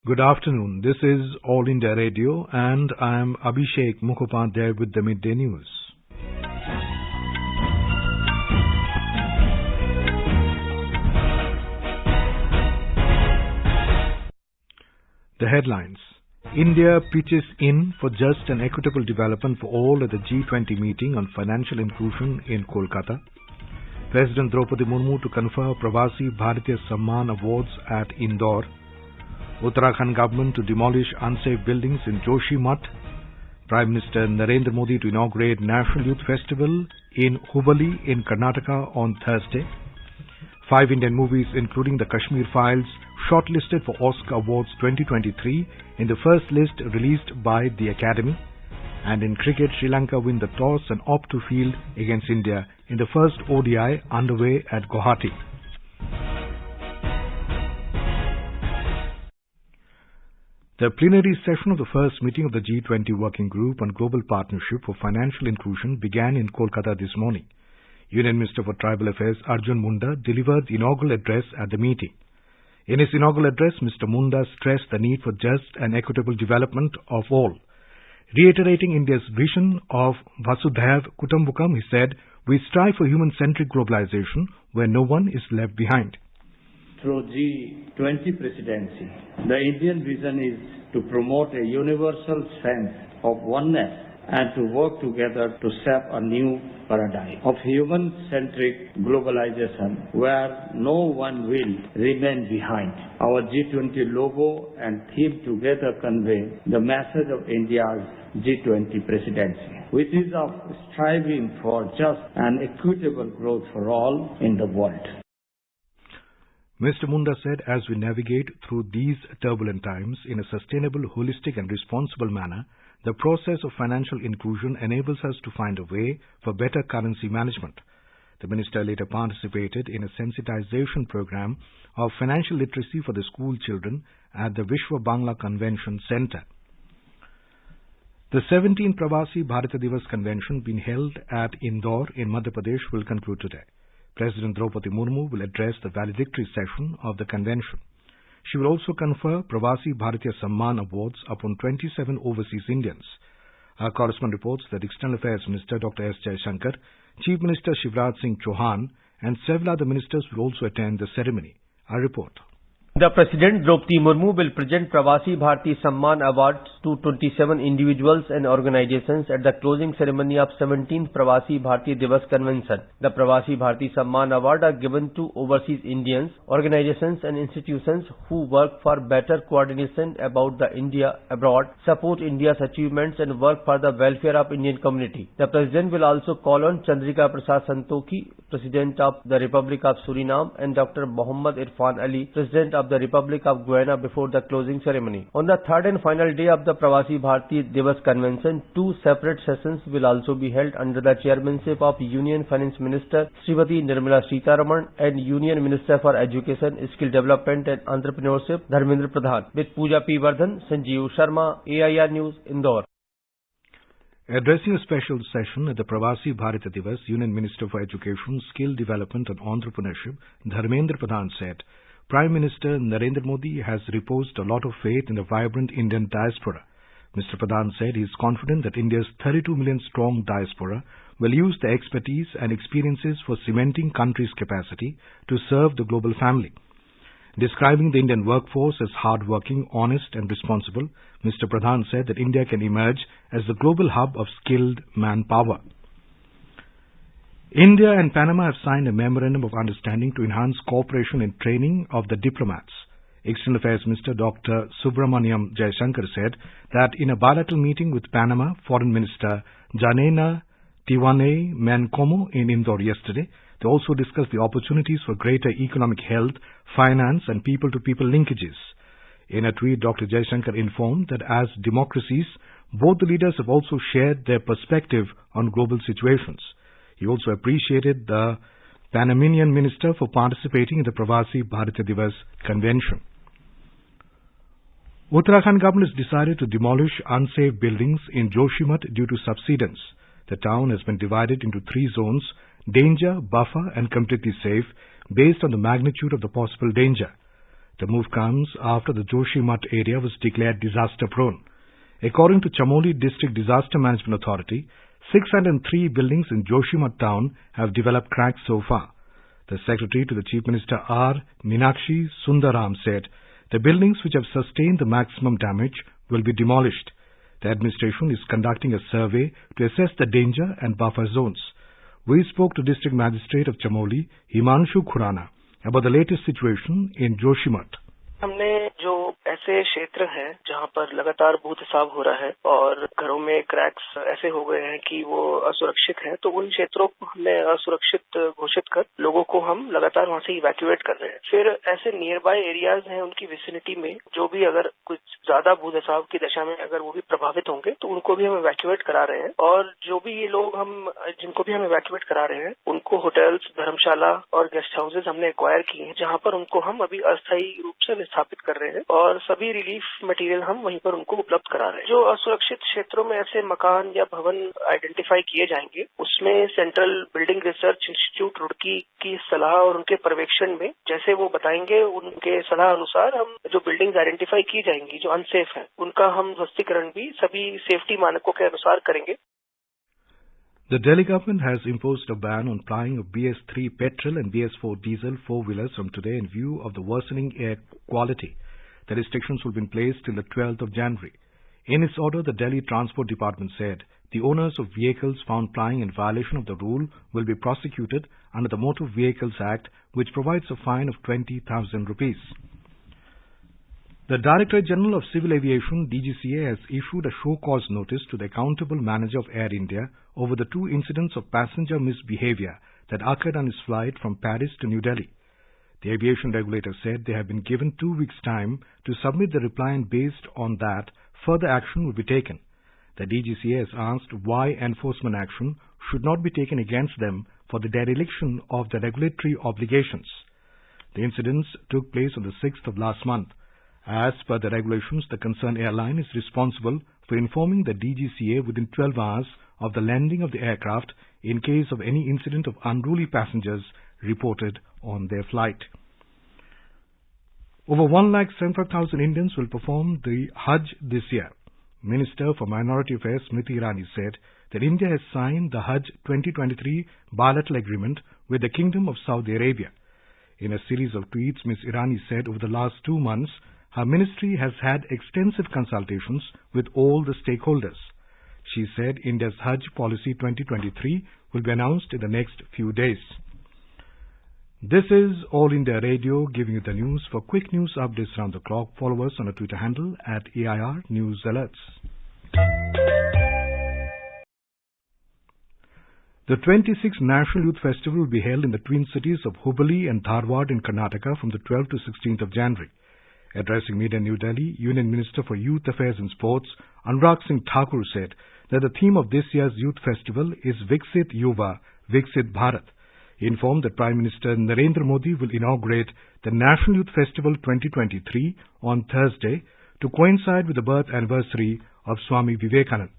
Good afternoon. This is All India Radio and I am Abhishek Mukhopadhyay with the Midday News. The headlines. India pitches in for just and equitable development for all at the G20 meeting on financial inclusion in Kolkata. President Droupadi Murmu to confer Pravasi Bhartiya Samman awards at Indore. Uttarakhand government to demolish unsafe buildings in Joshimath. Prime Minister Narendra Modi to inaugurate National Youth Festival in Hubballi in Karnataka on Thursday. 5 Indian movies including the Kashmir Files shortlisted for Oscar Awards 2023 in the first list released by the Academy. And in cricket, Sri Lanka win the toss and opt to field against India in the first ODI underway at Guwahati. The plenary session of the first meeting of the G20 Working Group on Global Partnership for Financial Inclusion began in Kolkata this morning. Union Minister for Tribal Affairs Arjun Munda delivered the inaugural address at the meeting. In his inaugural address, Mr. Munda stressed the need for just and equitable development of all. Reiterating India's vision of Vasudhaiv Kutumbakam, he said, "We strive for human-centric globalization where no one is left behind." Through G20 presidency, the Indian vision is to promote a universal sense of oneness and to work together to shape a new paradigm of human-centric globalization where no one will remain behind. Our G20 logo and theme together convey the message of India's G20 presidency, which is of striving for just and equitable growth for all in the world. Mr. Munda said, as we navigate through these turbulent times in a sustainable, holistic and responsible manner, the process of financial inclusion enables us to find a way for better currency management. The minister later participated in a sensitization program of financial literacy for the school children at the Vishwa Bangla Convention Center. The 17th Pravasi Bhartiya Divas Convention being held at Indore in Madhya Pradesh will conclude today. President Droupadi Murmu will address the valedictory session of the convention. She will also confer Pravasi Bhartiya Samman awards upon 27 overseas Indians. Our correspondent reports that External Affairs Minister Dr. S. Jaishankar, Chief Minister Shivraj Singh Chauhan and several other ministers will also attend the ceremony. Our report. The President Droupadi Murmu will present Pravasi Bhartiya Samman Awards to 27 individuals and organizations at the closing ceremony of 17th Pravasi Bhartiya Divas Convention. The Pravasi Bhartiya Samman Award are given to overseas Indians, organizations and institutions who work for better coordination about the India abroad, support India's achievements and work for the welfare of Indian community. The President will also call on Chandrika Prasad Santokhi, President of the Republic of Suriname, and Dr. Mohammad Irfan Ali, President of the Republic of Guyana before the closing ceremony. On the third and final day of the Pravasi Bhartiya Divas Convention, 2 separate sessions will also be held under the chairmanship of Union Finance Minister Srimati Nirmala Sitharaman and Union Minister for Education, Skill Development and Entrepreneurship Dharmendra Pradhan, with Pooja P. Vardhan, Sanjeev Sharma, AIR News, Indore. Addressing a special session at the Pravasi Bhartiya Divas, Union Minister for Education, Skill Development and Entrepreneurship Dharmendra Pradhan said, Prime Minister Narendra Modi has reposed a lot of faith in the vibrant Indian diaspora. Mr. Pradhan said he is confident that India's 32 million strong diaspora will use their expertise and experiences for cementing country's capacity to serve the global family. Describing the Indian workforce as hard-working, honest and responsible, Mr. Pradhan said that India can emerge as the global hub of skilled manpower. India and Panama have signed a memorandum of understanding to enhance cooperation in training of the diplomats. External Affairs Minister Dr. Subramaniam Jaishankar said that in a bilateral meeting with Panama Foreign Minister Janena Tiwane Mancomo in Indore yesterday, they also discussed the opportunities for greater economic health, finance and people-to-people linkages. In a tweet, Dr. Jaishankar informed that as democracies, both the leaders have also shared their perspective on global situations. He also appreciated the Panamanian minister for participating in the Pravasi Bhartiya Divas Convention. Uttarakhand government has decided to demolish unsafe buildings in Joshimath due to subsidence. The town has been divided into 3 zones: danger, buffer and completely safe, based on the magnitude of the possible danger. The move comes after the Joshimath area was declared disaster-prone. According to Chamoli District Disaster Management Authority, 603 buildings in Joshimath town have developed cracks so far. The Secretary to the Chief Minister R. Meenakshi Sundaram said the buildings which have sustained the maximum damage will be demolished. The administration is conducting a survey to assess the danger and buffer zones. We spoke to District Magistrate of Chamoli, Himanshu Khurana, about the latest situation in Joshimath. हमने जो ऐसे क्षेत्र हैं जहां पर लगातार भू धसाव हो रहा है और घरों में क्रैक्स ऐसे हो गए हैं कि वो असुरक्षित हैं, तो उन क्षेत्रों को हमने असुरक्षित घोषित कर लोगों को हम लगातार वहां से इवैक्यूएट कर रहे हैं। फिर ऐसे नियर बाय एरियाज हैं उनकी विसिनिटी में जो भी अगर कुछ ज्यादा भू धसाव की दशा में अगर वो भी प्रभावित होंगे तो उनको भी हम इवैक्यूएट करा रहे हैं। और जो भी ये लोग जिनको भी हम इवैक्यूएट करा रहे हैं उनको होटल्स, धर्मशाला और गेस्ट हाउसेज हमने एक्वायर किए हैं जहां पर उनको हम अभी अस्थायी रूप से स्थापित कर रहे हैं और सभी रिलीफ मटेरियल हम वहीं पर उनको उपलब्ध करा रहे हैं। जो असुरक्षित क्षेत्रों में ऐसे मकान या भवन आइडेंटिफाई किए जाएंगे उसमें central building research institute Roorkee की सलाह और उनके पर्यवेक्षण में जैसे वो बताएंगे उनके सलाह अनुसार हम जो बिल्डिंग्स आइडेंटिफाई की जाएंगी जो अनसेफ है उनका हम ध्वस्तीकरण भी सभी सेफ्टी मानकों के अनुसार करेंगे। The Delhi government has imposed a ban on plying of BS3 petrol and BS4 diesel four-wheelers from today in view of the worsening air quality. The restrictions will be in place till the 12th of January. In its order, the Delhi Transport Department said the owners of vehicles found plying in violation of the rule will be prosecuted under the Motor Vehicles Act, which provides a fine of 20,000 rupees. The Directorate General of Civil Aviation, DGCA, has issued a show-cause notice to the accountable manager of Air India over the two incidents of passenger misbehavior that occurred on his flight from Paris to New Delhi. The aviation regulator said they have been given 2 weeks' time to submit the reply, and based on that, further action will be taken. The DGCA has asked why enforcement action should not be taken against them for the dereliction of the regulatory obligations. The incidents took place on the 6th of last month. As per the regulations, the concerned airline is responsible for informing the DGCA within 12 hours of the landing of the aircraft in case of any incident of unruly passengers reported on their flight. Over 1,75,000 Indians will perform the Hajj this year. Minister for Minority Affairs Smriti Irani said that India has signed the Hajj 2023 bilateral agreement with the Kingdom of Saudi Arabia. In a series of tweets, Ms. Irani said over the last 2 months, her ministry has had extensive consultations with all the stakeholders. She said India's Hajj Policy 2023 will be announced in the next few days. This is All India Radio giving you the news. For quick news updates around the clock, follow us on our Twitter handle at AIR News Alerts. The 26th National Youth Festival will be held in the twin cities of Hubballi and Dharwad in Karnataka from the 12th to 16th of January. Addressing media in New Delhi, Union Minister for Youth Affairs and Sports, Anurag Singh Thakur, said that the theme of this year's Youth Festival is Viksit Yuva, Viksit Bharat. He informed that Prime Minister Narendra Modi will inaugurate the National Youth Festival 2023 on Thursday to coincide with the birth anniversary of Swami Vivekanand.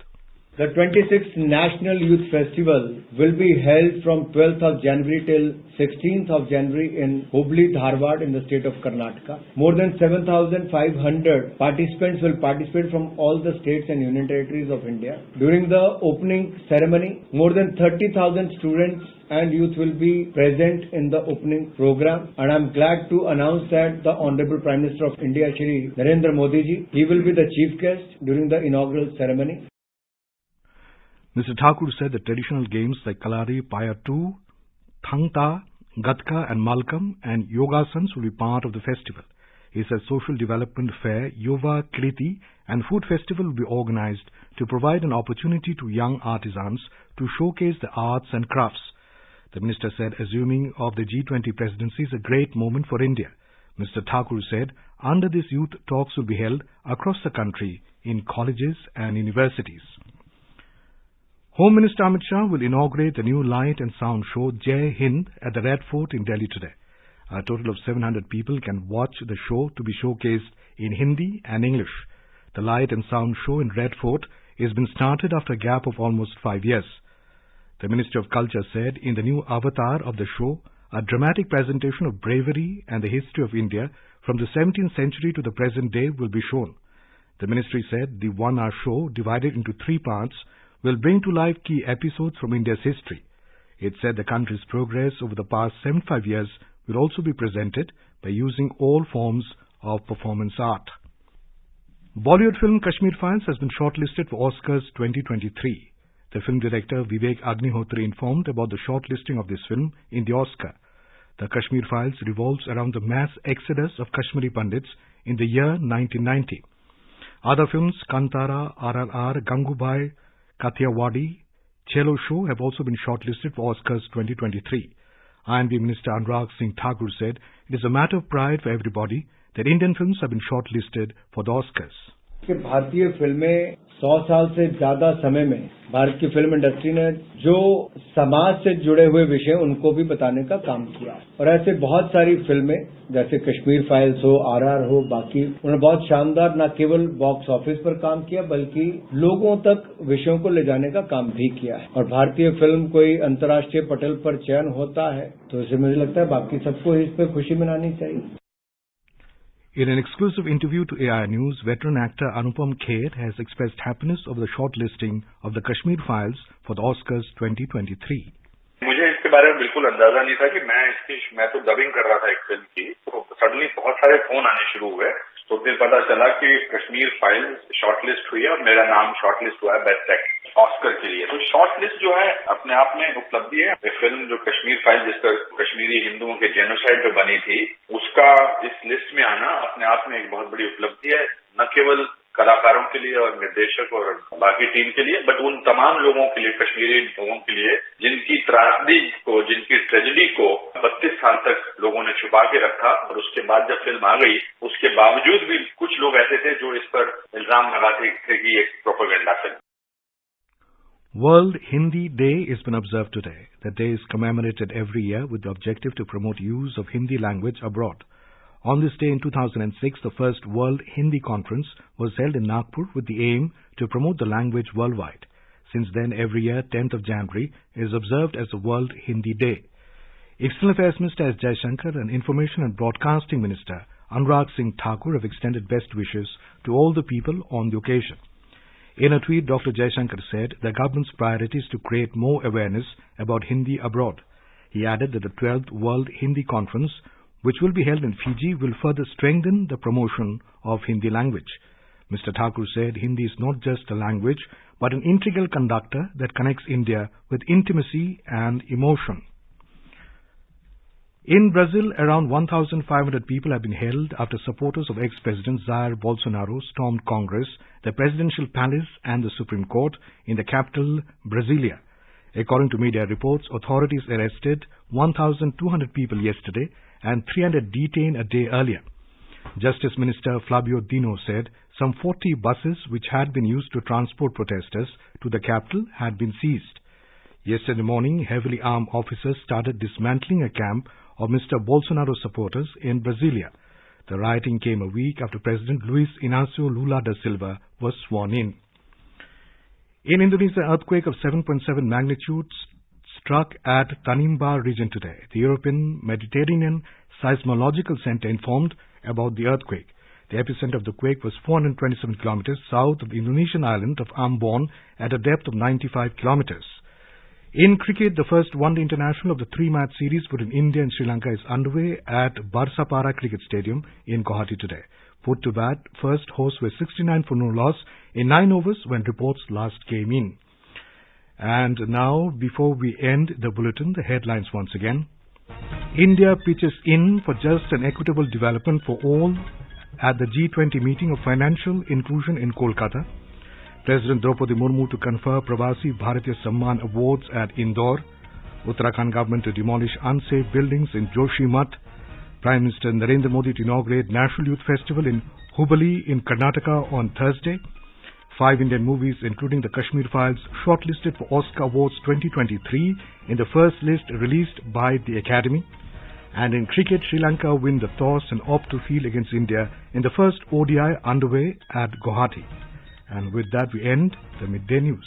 The 26th National Youth Festival will be held from 12th of January till 16th of January in Hubballi, Dharwad in the state of Karnataka. More than 7,500 participants will participate from all the states and union territories of India. During the opening ceremony, more than 30,000 students and youth will be present in the opening program, and I am glad to announce that the Honorable Prime Minister of India, Shri Narendra Modi ji, he will be the chief guest during the inaugural ceremony. Mr. Thakur said that traditional games like Kalari, Payattu, Thangta, Gatka and Malkam and Yogasans will be part of the festival. He said social development fair, Yuva Kriti and food festival will be organized to provide an opportunity to young artisans to showcase the arts and crafts. The minister said assuming of the G20 presidency is a great moment for India. Mr. Thakur said under this youth talks will be held across the country in colleges and universities. Home Minister Amit Shah will inaugurate the new light and sound show Jai Hind at the Red Fort in Delhi today. A total of 700 people can watch the show to be showcased in Hindi and English. The light and sound show in Red Fort has been started after a gap of almost 5 years. The Ministry of Culture said in the new avatar of the show, a dramatic presentation of bravery and the history of India from the 17th century to the present day will be shown. The ministry said the one-hour show, divided into 3 parts, will bring to life key episodes from India's history. It said the country's progress over the past 75 years will also be presented by using all forms of performance art. Bollywood film Kashmir Files has been shortlisted for Oscars 2023. The film director Vivek Agnihotri informed about the shortlisting of this film in the Oscar. The Kashmir Files revolves around the mass exodus of Kashmiri Pandits in the year 1990. Other films, Kantara, RRR, Gangubai, Kathiawadi, Chelo Show have also been shortlisted for Oscars 2023. INB Minister Anurag Singh Thakur said it is a matter of pride for everybody that Indian films have been shortlisted for the Oscars. कि भारतीय फिल्में 100 साल से ज्यादा समय में भारत की film industry ने जो समाज से जुड़े हुए विषय उनको भी बताने का काम किया और ऐसे बहुत सारी फिल्में जैसे कश्मीर फाइल्स हो, आरआर हो, बाकी उन्होंने बहुत शानदार न केवल बॉक्स ऑफिस पर काम किया बल्कि लोगों तक विषयों को ले जाने का काम भी किया है और भारतीय फिल्म कोई अंतर्राष्ट्रीय पटल पर चयन होता है तो इससे मुझे लगता है बाकी सबको इस पर खुशी मनानी चाहिए. In an exclusive interview to AI News, veteran actor Anupam Kher has expressed happiness over the shortlisting of the Kashmir Files for the Oscars 2023. मुझे इसके बारे में बिल्कुल अंदाजा नहीं था कि मैं तो डबिंग कर रहा था एक फिल्म की, तो सडनली बहुत सारे फोन आने शुरू हुए. तो फिर पता चला कि कश्मीर फाइल्स शॉर्टलिस्ट हुई है और मेरा नाम शॉर्टलिस्ट हुआ है बेस्ट एक्टर ऑस्कर के लिए. तो शॉर्टलिस्ट जो है अपने आप में उपलब्धि है. फिल्म जो कश्मीर फाइल जिसका कश्मीरी हिंदुओं के जेनोसाइड पे बनी थी उसका इस लिस्ट में आना अपने आप में एक बहुत बड़ी उपलब्धि है, न केवल कलाकारों के लिए और निर्देशक और बाकी टीम के लिए बट उन तमाम लोगों के लिए, कश्मीरी लोगों के लिए जिनकी त्रासदी को, जिनकी ट्रेजेडी को 32 साल तक लोगों ने छुपा के रखा और उसके बाद जब फिल्म आ गई उसके बावजूद भी कुछ लोग ऐसे थे जो इस पर इल्जाम लगाते थे कि एक propaganda film. World Hindi Day has been observed today. The day is commemorated every year with the objective to promote use of Hindi language abroad. On this day in 2006, the first World Hindi Conference was held in Nagpur with the aim to promote the language worldwide. Since then, every year, 10th of January is observed as the World Hindi Day. External Affairs Minister S. Jaishankar and Information and Broadcasting Minister Anurag Singh Thakur have extended best wishes to all the people on the occasion. In a tweet, Dr. Jaishankar said the government's priority is to create more awareness about Hindi abroad. He added that the 12th World Hindi Conference, which will be held in Fiji, will further strengthen the promotion of Hindi language. Mr. Thakur said Hindi is not just a language, but an integral conductor that connects India with intimacy and emotion. In Brazil, around 1,500 people have been held after supporters of ex-President Jair Bolsonaro stormed Congress, the Presidential Palace and the Supreme Court in the capital, Brasilia. According to media reports, authorities arrested 1,200 people yesterday and 300 detained a day earlier. Justice Minister Flavio Dino said some 40 buses which had been used to transport protesters to the capital had been seized. Yesterday morning, heavily armed officers started dismantling a camp of Mr. Bolsonaro's supporters in Brasilia. The rioting came a week after President Luiz Inácio Lula da Silva was sworn in. In Indonesia, an earthquake of 7.7 magnitude struck at Tanimbar region today. The European Mediterranean Seismological Center informed about the earthquake. The epicenter of the quake was 427 kilometers south of the Indonesian island of Ambon at a depth of 95 kilometers. In cricket, the first one-day international of the three-match series between India and Sri Lanka is underway at Barsapara Cricket Stadium in Guwahati today. Put to bat, first hosts were 69 for no loss in 9 overs when reports last came in. And now, before we end the bulletin, the headlines once again. India pitches in for just and equitable development for all at the G20 meeting of financial inclusion in Kolkata. President Droupadi Murmu to confer Pravasi Bhartiya Samman awards at Indore. Uttarakhand government to demolish unsafe buildings in Joshimath. Prime Minister Narendra Modi to inaugurate National Youth Festival in Hubballi in Karnataka on Thursday. 5 Indian movies, including the Kashmir Files, shortlisted for Oscar Awards 2023 in the first list released by the Academy. And in cricket, Sri Lanka win the toss and opt to field against India in the first ODI underway at Guwahati. And with that, we end the Midday News.